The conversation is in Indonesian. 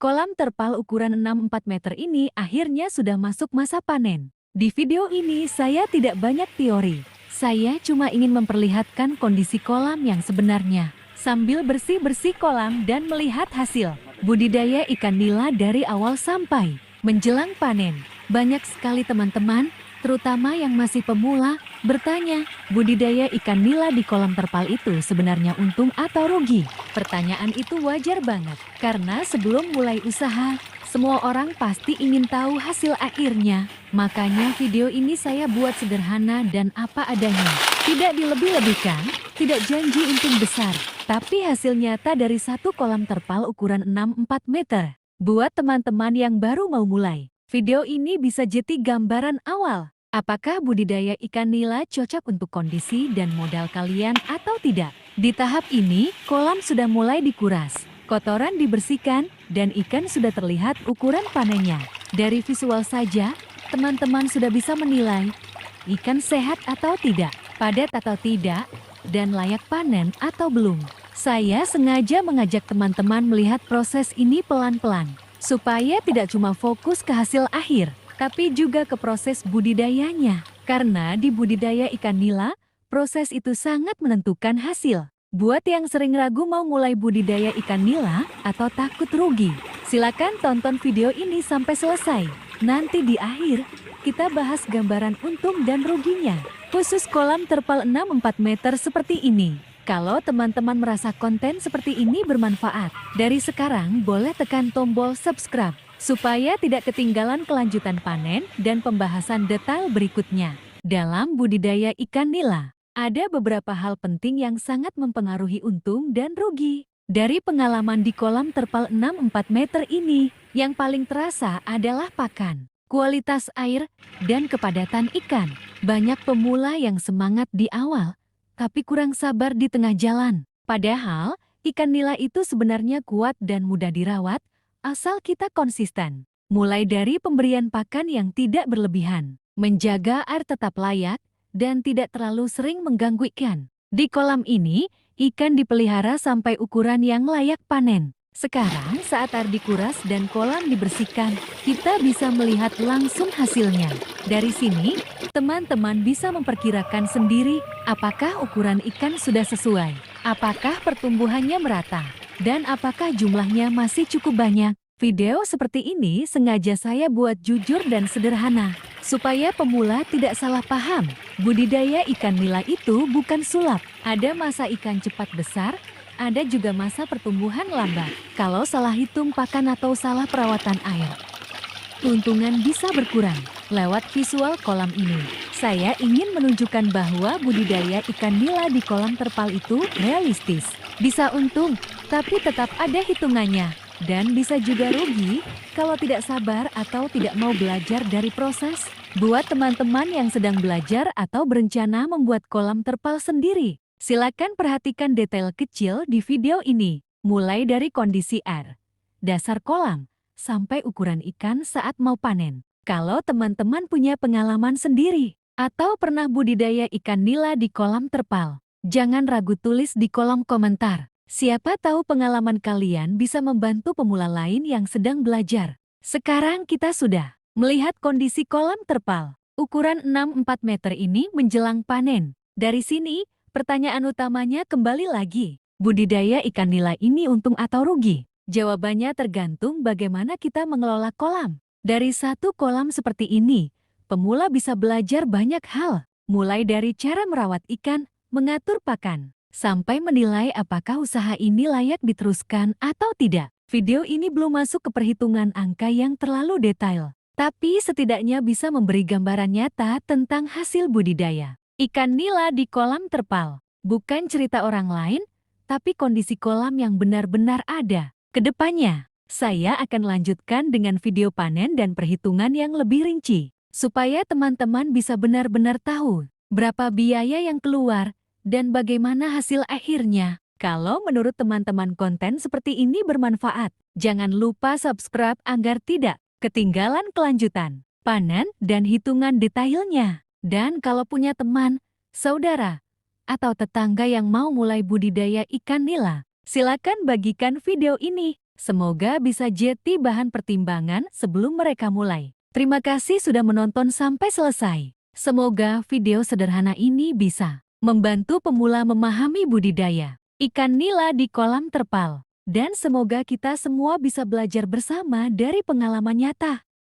Kolam terpal ukuran 6,4 meter ini akhirnya sudah masuk masa panen. Di video ini saya tidak banyak teori. Saya cuma ingin memperlihatkan kondisi kolam yang sebenarnya. Sambil bersih-bersih kolam dan melihat hasil budidaya ikan nila dari awal sampai menjelang panen. Banyak sekali teman-teman, terutama yang masih pemula, bertanya, budidaya ikan nila di kolam terpal itu sebenarnya untung atau rugi? Pertanyaan itu wajar banget, karena sebelum mulai usaha, semua orang pasti ingin tahu hasil akhirnya. Makanya video ini saya buat sederhana dan apa adanya. Tidak dilebih-lebihkan, tidak janji untung besar, tapi hasil nyata dari satu kolam terpal ukuran 6,4 meter. Buat teman-teman yang baru mau mulai, video ini bisa jadi gambaran awal. Apakah budidaya ikan nila cocok untuk kondisi dan modal kalian atau tidak? Di tahap ini, kolam sudah mulai dikuras, kotoran dibersihkan, dan ikan sudah terlihat ukuran panennya. Dari visual saja, teman-teman sudah bisa menilai ikan sehat atau tidak, padat atau tidak, dan layak panen atau belum. Saya sengaja mengajak teman-teman melihat proses ini pelan-pelan, supaya tidak cuma fokus ke hasil akhir, tapi juga ke proses budidayanya. Karena di budidaya ikan nila, proses itu sangat menentukan hasil. Buat yang sering ragu mau mulai budidaya ikan nila atau takut rugi, silakan tonton video ini sampai selesai. Nanti di akhir, kita bahas gambaran untung dan ruginya. Khusus kolam terpal 6,4 meter seperti ini. Kalau teman-teman merasa konten seperti ini bermanfaat, dari sekarang boleh tekan tombol subscribe, supaya tidak ketinggalan kelanjutan panen dan pembahasan detail berikutnya. Dalam budidaya ikan nila, ada beberapa hal penting yang sangat mempengaruhi untung dan rugi. Dari pengalaman di kolam terpal 6,4 meter ini, yang paling terasa adalah pakan, kualitas air, dan kepadatan ikan. Banyak pemula yang semangat di awal, tapi kurang sabar di tengah jalan. Padahal, ikan nila itu sebenarnya kuat dan mudah dirawat, asal kita konsisten. Mulai dari pemberian pakan yang tidak berlebihan, menjaga air tetap layak, dan tidak terlalu sering mengganggu ikan. Di kolam ini, ikan dipelihara sampai ukuran yang layak panen. Sekarang saat air dikuras dan kolam dibersihkan, kita bisa melihat langsung hasilnya. Dari sini, teman-teman bisa memperkirakan sendiri apakah ukuran ikan sudah sesuai, apakah pertumbuhannya merata, dan apakah jumlahnya masih cukup banyak. Video seperti ini sengaja saya buat jujur dan sederhana, supaya pemula tidak salah paham. Budidaya ikan nila itu bukan sulap. Ada masa ikan cepat besar, ada juga masa pertumbuhan lambat. Kalau salah hitung pakan atau salah perawatan air, keuntungan bisa berkurang. Lewat visual kolam ini, saya ingin menunjukkan bahwa budidaya ikan nila di kolam terpal itu realistis. Bisa untung, tapi tetap ada hitungannya. Dan bisa juga rugi kalau tidak sabar atau tidak mau belajar dari proses. Buat teman-teman yang sedang belajar atau berencana membuat kolam terpal sendiri, silakan perhatikan detail kecil di video ini. Mulai dari kondisi air, dasar kolam, sampai ukuran ikan saat mau panen. Kalau teman-teman punya pengalaman sendiri atau pernah budidaya ikan nila di kolam terpal, jangan ragu tulis di kolom komentar. Siapa tahu pengalaman kalian bisa membantu pemula lain yang sedang belajar. Sekarang kita sudah melihat kondisi kolam terpal ukuran 6,4 meter ini menjelang panen. Dari sini, pertanyaan utamanya kembali lagi. Budidaya ikan nila ini untung atau rugi? Jawabannya tergantung bagaimana kita mengelola kolam. Dari satu kolam seperti ini, pemula bisa belajar banyak hal. Mulai dari cara merawat ikan, mengatur pakan, sampai menilai apakah usaha ini layak diteruskan atau tidak. Video ini belum masuk ke perhitungan angka yang terlalu detail, tapi setidaknya bisa memberi gambaran nyata tentang hasil budidaya ikan nila di kolam terpal. Bukan cerita orang lain, tapi kondisi kolam yang benar-benar ada. Kedepannya, saya akan lanjutkan dengan video panen dan perhitungan yang lebih rinci, supaya teman-teman bisa benar-benar tahu berapa biaya yang keluar dan bagaimana hasil akhirnya. Kalau menurut teman-teman konten seperti ini bermanfaat, jangan lupa subscribe agar tidak ketinggalan kelanjutan, panen, dan hitungan detailnya. Dan kalau punya teman, saudara, atau tetangga yang mau mulai budidaya ikan nila, Silakan bagikan video ini. Semoga bisa jadi bahan pertimbangan sebelum mereka mulai. Terima kasih sudah menonton sampai selesai. Semoga video sederhana ini bisa membantu pemula memahami budidaya ikan nila di kolam terpal. Dan semoga kita semua bisa belajar bersama dari pengalaman nyata.